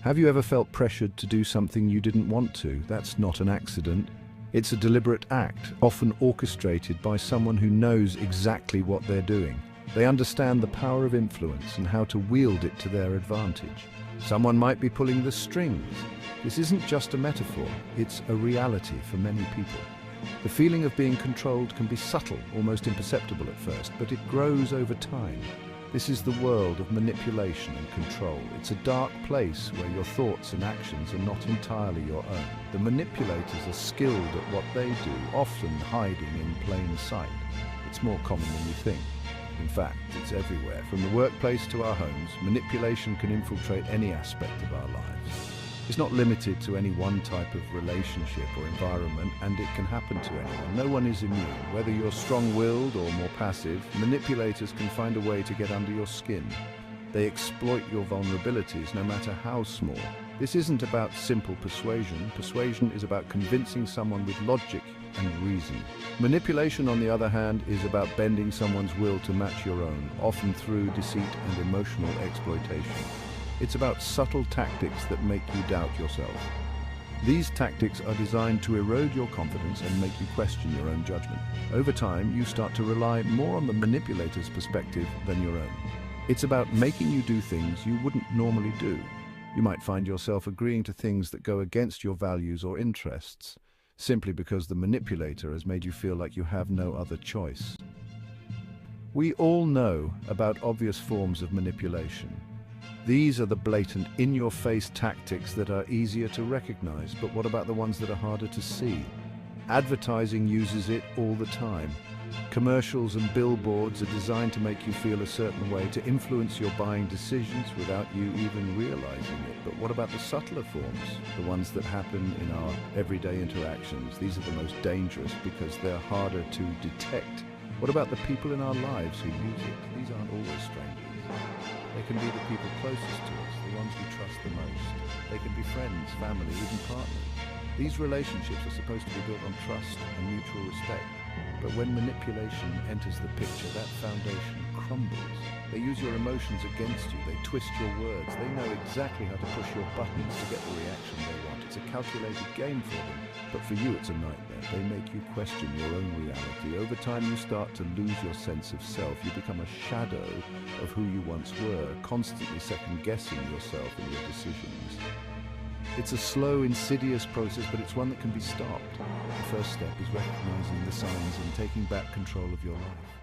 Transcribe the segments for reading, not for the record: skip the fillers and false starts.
Have you ever felt pressured to do something you didn't want to? That's not an accident. It's a deliberate act, often orchestrated by someone who knows exactly what they're doing. They understand the power of influence and how to wield it to their advantage. Someone might be pulling the strings. This isn't just a metaphor, it's a reality for many people. The feeling of being controlled can be subtle, almost imperceptible at first, but it grows over time. This is the world of manipulation and control. It's a dark place where your thoughts and actions are not entirely your own. The manipulators are skilled at what they do, often hiding in plain sight. It's more common than you think. In fact, it's everywhere. From the workplace to our homes, manipulation can infiltrate any aspect of our lives. It's not limited to any one type of relationship or environment, and it can happen to anyone. No one is immune. Whether you're strong-willed or more passive, manipulators can find a way to get under your skin. They exploit your vulnerabilities, no matter how small. This isn't about simple persuasion. Persuasion is about convincing someone with logic and reason. Manipulation, on the other hand, is about bending someone's will to match your own, often through deceit and emotional exploitation. It's about subtle tactics that make you doubt yourself. These tactics are designed to erode your confidence and make you question your own judgment. Over time, you start to rely more on the manipulator's perspective than your own. It's about making you do things you wouldn't normally do. You might find yourself agreeing to things that go against your values or interests, simply because the manipulator has made you feel like you have no other choice. We all know about obvious forms of manipulation. These are the blatant, in-your-face tactics that are easier to recognize, but what about the ones that are harder to see? Advertising uses it all the time. Commercials and billboards are designed to make you feel a certain way, to influence your buying decisions without you even realizing it. But what about the subtler forms, the ones that happen in our everyday interactions? These are the most dangerous because they're harder to detect. What about the people in our lives who use it? These aren't always strangers. They can be the people closest to us, the ones we trust the most. They can be friends, family, even partners. These relationships are supposed to be built on trust and mutual respect. But when manipulation enters the picture, that foundation crumbles. They use your emotions against you. They twist your words. They know exactly how to push your buttons to get the reaction they want. It's a calculated game for them. But for you, it's a nightmare. They make you question your own reality. Over time, you start to lose your sense of self. You become a shadow of who you once were, constantly second-guessing yourself and your decisions. It's a slow, insidious process, but it's one that can be stopped. The first step is recognizing the signs and taking back control of your life.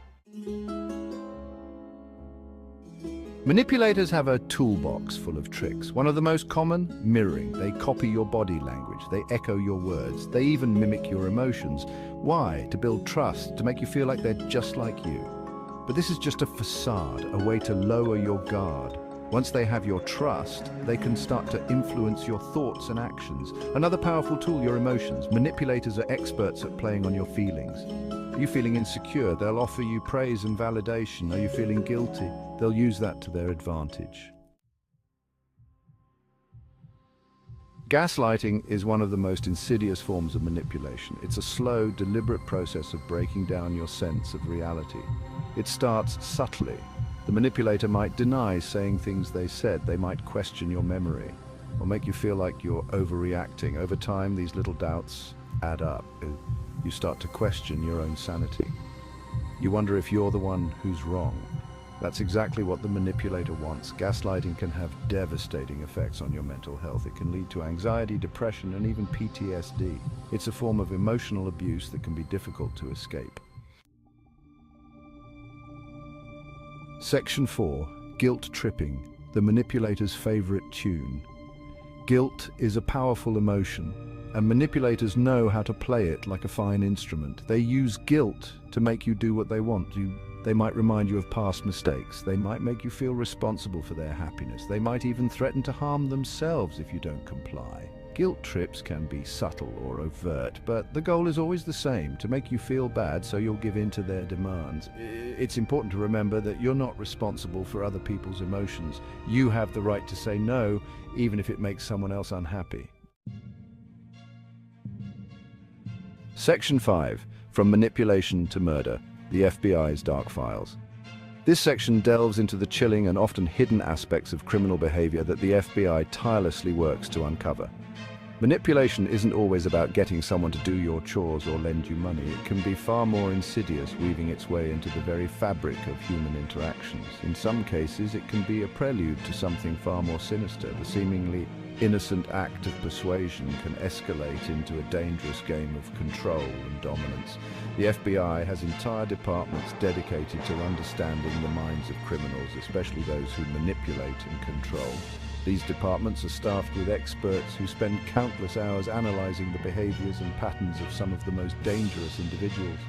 Manipulators have a toolbox full of tricks. One of the most common, mirroring. They copy your body language, they echo your words, they even mimic your emotions. Why? To build trust, to make you feel like they're just like you. But this is just a facade, a way to lower your guard. Once they have your trust, they can start to influence your thoughts and actions. Another powerful tool, your emotions. Manipulators are experts at playing on your feelings. Are you feeling insecure? They'll offer you praise and validation. Are you feeling guilty? They'll use that to their advantage. Gaslighting is one of the most insidious forms of manipulation. It's a slow, deliberate process of breaking down your sense of reality. It starts subtly. The manipulator might deny saying things they said. They might question your memory or make you feel like you're overreacting. Over time, these little doubts add up. You start to question your own sanity. You wonder if you're the one who's wrong. That's exactly what the manipulator wants. Gaslighting can have devastating effects on your mental health. It can lead to anxiety, depression, and even PTSD. It's a form of emotional abuse that can be difficult to escape. Section 4. Guilt tripping, the manipulator's favorite tune. Guilt is a powerful emotion, and manipulators know how to play it like a fine instrument. They use guilt to make you do what they want. They might remind you of past mistakes. They might make you feel responsible for their happiness. They might even threaten to harm themselves if you don't comply. Guilt trips can be subtle or overt, but the goal is always the same, to make you feel bad so you'll give in to their demands. It's important to remember that you're not responsible for other people's emotions. You have the right to say no, even if it makes someone else unhappy. Section 5. From Manipulation to Murder, the FBI's Dark Files. This section delves into the chilling and often hidden aspects of criminal behavior that the FBI tirelessly works to uncover. Manipulation isn't always about getting someone to do your chores or lend you money. It can be far more insidious, weaving its way into the very fabric of human interactions. In some cases, it can be a prelude to something far more sinister. The seemingly innocent act of persuasion can escalate into a dangerous game of control and dominance. The FBI has entire departments dedicated to understanding the minds of criminals, especially those who manipulate and control. These departments are staffed with experts who spend countless hours analyzing the behaviors and patterns of some of the most dangerous individuals.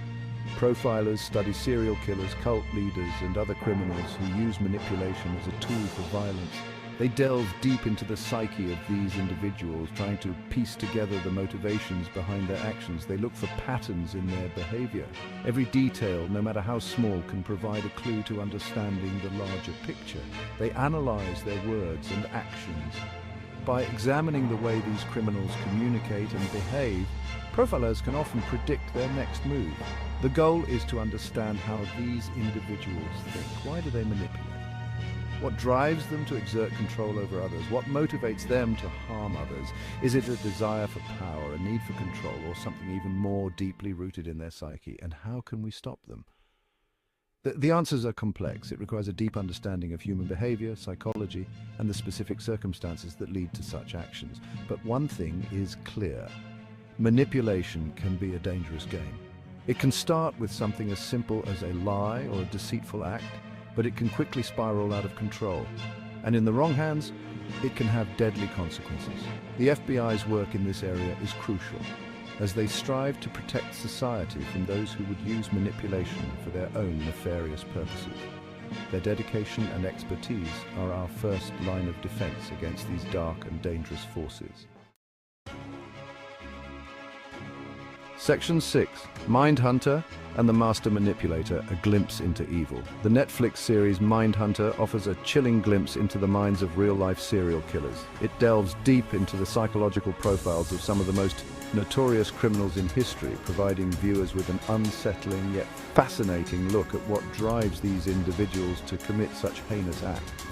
Profilers study serial killers, cult leaders, and other criminals who use manipulation as a tool for violence. They delve deep into the psyche of these individuals, trying to piece together the motivations behind their actions. They look for patterns in their behavior. Every detail, no matter how small, can provide a clue to understanding the larger picture. They analyze their words and actions. By examining the way these criminals communicate and behave, profilers can often predict their next move. The goal is to understand how these individuals think. Why do they manipulate? What drives them to exert control over others? What motivates them to harm others? Is it a desire for power, a need for control, or something even more deeply rooted in their psyche? And how can we stop them? The answers are complex. It requires a deep understanding of human behavior, psychology, and the specific circumstances that lead to such actions. But one thing is clear. Manipulation can be a dangerous game. It can start with something as simple as a lie or a deceitful act, but it can quickly spiral out of control. And in the wrong hands, it can have deadly consequences. The FBI's work in this area is crucial, as they strive to protect society from those who would use manipulation for their own nefarious purposes. Their dedication and expertise are our first line of defense against these dark and dangerous forces. Section 6. Mindhunter and the Master Manipulator, a glimpse into evil. The Netflix series Mindhunter offers a chilling glimpse into the minds of real-life serial killers. It delves deep into the psychological profiles of some of the most notorious criminals in history, providing viewers with an unsettling yet fascinating look at what drives these individuals to commit such heinous acts.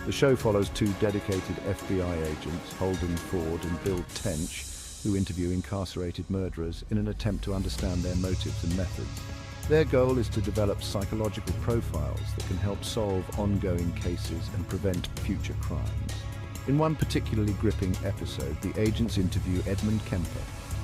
The show follows two dedicated FBI agents, Holden Ford and Bill Tench, who interview incarcerated murderers in an attempt to understand their motives and methods. Their goal is to develop psychological profiles that can help solve ongoing cases and prevent future crimes. In one particularly gripping episode, the agents interview Edmund Kemper,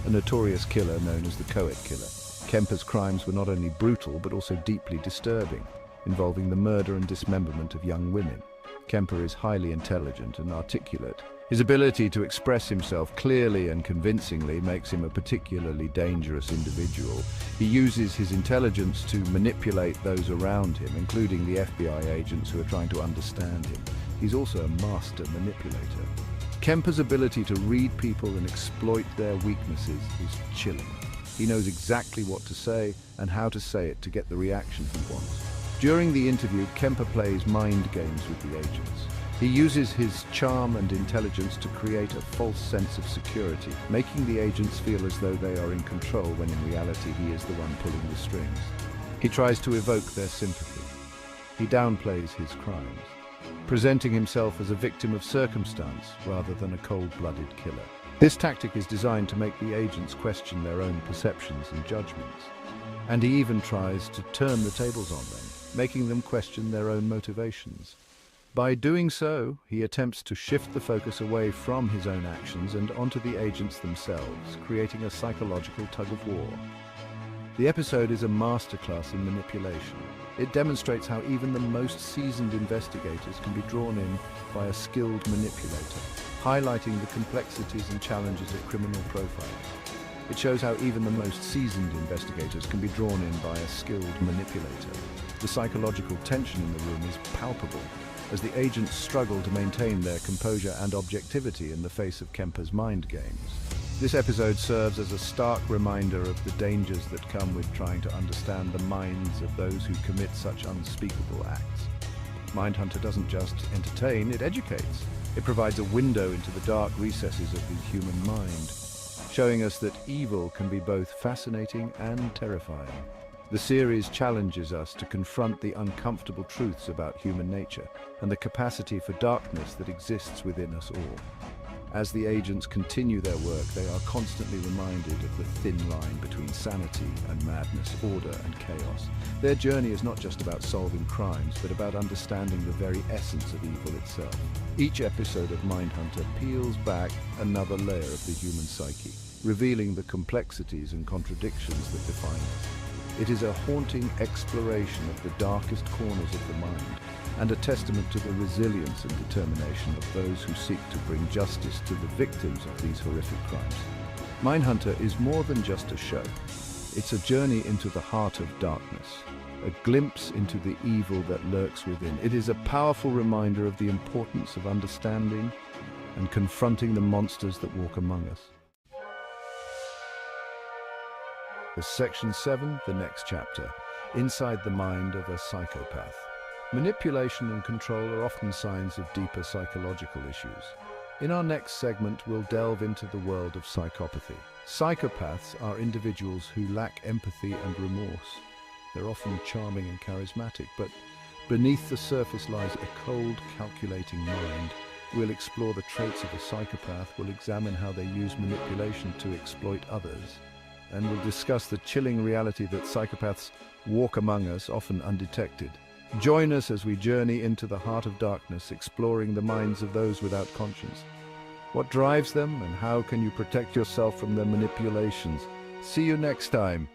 a notorious killer known as the Coed Killer. Kemper's crimes were not only brutal but also deeply disturbing, involving the murder and dismemberment of young women. Kemper is highly intelligent and articulate. His ability to express himself clearly and convincingly makes him a particularly dangerous individual. He uses his intelligence to manipulate those around him, including the FBI agents who are trying to understand him. He's also a master manipulator. Kemper's ability to read people and exploit their weaknesses is chilling. He knows exactly what to say and how to say it to get the reaction he wants. During the interview, Kemper plays mind games with the agents. He uses his charm and intelligence to create a false sense of security, making the agents feel as though they are in control when in reality he is the one pulling the strings. He tries to evoke their sympathy. He downplays his crimes, presenting himself as a victim of circumstance rather than a cold-blooded killer. This tactic is designed to make the agents question their own perceptions and judgments. And he even tries to turn the tables on them, making them question their own motivations. By doing so, he attempts to shift the focus away from his own actions and onto the agents themselves, creating a psychological tug-of-war. The episode is a masterclass in manipulation. It demonstrates how even the most seasoned investigators can be drawn in by a skilled manipulator, highlighting the complexities and challenges of criminal profiling. It shows how even the most seasoned investigators can be drawn in by a skilled manipulator. The psychological tension in the room is palpable, as the agents struggle to maintain their composure and objectivity in the face of Kemper's mind games. This episode serves as a stark reminder of the dangers that come with trying to understand the minds of those who commit such unspeakable acts. Mindhunter doesn't just entertain, it educates. It provides a window into the dark recesses of the human mind, showing us that evil can be both fascinating and terrifying. The series challenges us to confront the uncomfortable truths about human nature and the capacity for darkness that exists within us all. As the agents continue their work, they are constantly reminded of the thin line between sanity and madness, order and chaos. Their journey is not just about solving crimes, but about understanding the very essence of evil itself. Each episode of Mindhunter peels back another layer of the human psyche, revealing the complexities and contradictions that define us. It is a haunting exploration of the darkest corners of the mind, and a testament to the resilience and determination of those who seek to bring justice to the victims of these horrific crimes. Mindhunter is more than just a show. It's a journey into the heart of darkness, a glimpse into the evil that lurks within. It is a powerful reminder of the importance of understanding and confronting the monsters that walk among us. Section 7, the next chapter, Inside the Mind of a Psychopath. Manipulation and control are often signs of deeper psychological issues. In our next segment, we'll delve into the world of psychopathy. Psychopaths are individuals who lack empathy and remorse. They're often charming and charismatic, but beneath the surface lies a cold, calculating mind. We'll explore the traits of a psychopath, we'll examine how they use manipulation to exploit others, and we'll discuss the chilling reality that psychopaths walk among us, often undetected. Join us as we journey into the heart of darkness, exploring the minds of those without conscience. What drives them, and how can you protect yourself from their manipulations? See you next time.